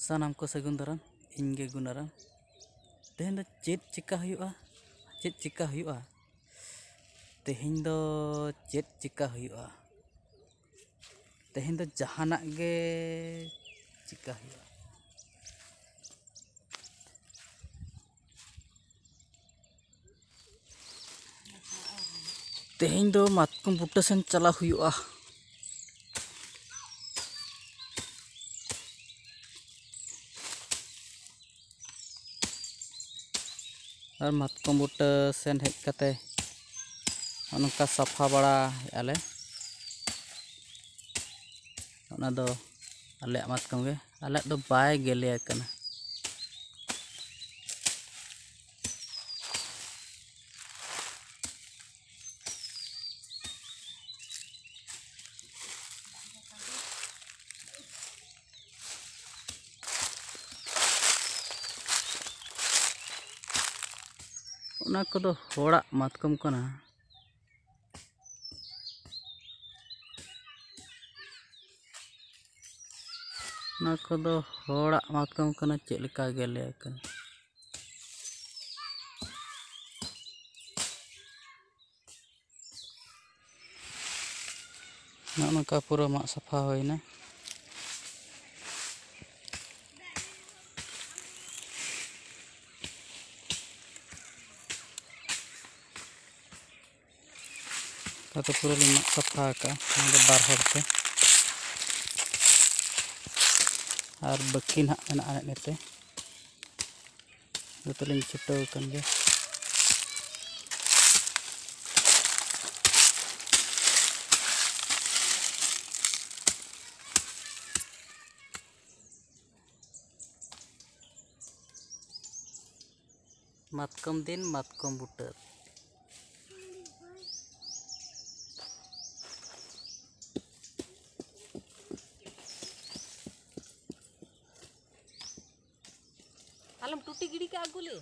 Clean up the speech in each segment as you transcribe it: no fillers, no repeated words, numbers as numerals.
सानाम को सगुन दाराम इनगे गुनाराम तेहेन दो चेत चिका हुआ तेहेन दो चेत चिका हुआ तेहेन दो जहाना गे चिका हुआ तेहेन दो मातकम बुट्टा सेन चला हुआ और मातकम बुट्टा सेन हेज कते उनका सफा बड़ा आले ओना दो आले मातकम गे आले दो बाय गेले कना ओना कोदो होड़ा मातकम कना ना कोदो होड़ा मातकम कना चेक लेका गेले कना नका पूरा मा सफा होइना तो पूरा ली मा सफा का बार हड़ते और बाकी ना नेते तो लिंग छुट्टो कन गया मातकम दिन मातकम बुट्टा आलम टूटी गिड़ी के आगुले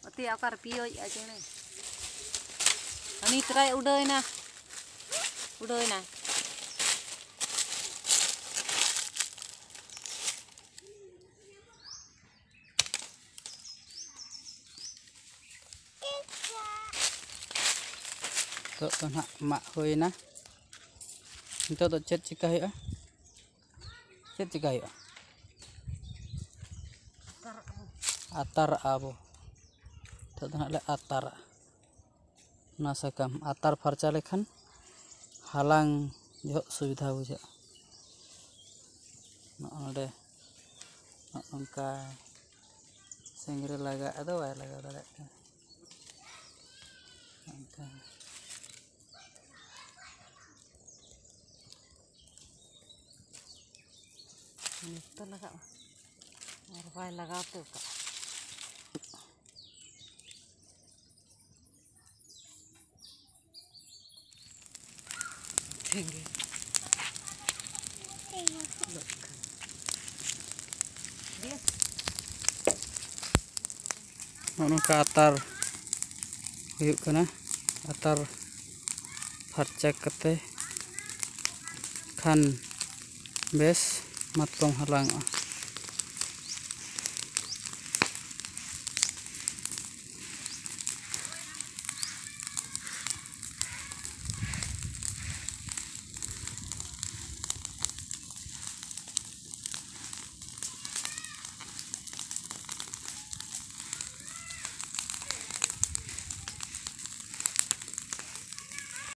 अति आकार पियो चेणे अनी तराय उड़ायना तो ना मा होइना नितो तो चेत चिका हुआ आतार आबो तो ले आतार ना सकम आतार फरचा लेखन हालांग जो सुविधा बुझा नोडे नोंका सेंगरे लगा अदो बाय लगा दाड़े नोंका तो लगा और बाय लगाते का नोंका आतार हुयुग कना आतार फरचा कते खान बेस मातकम हालांग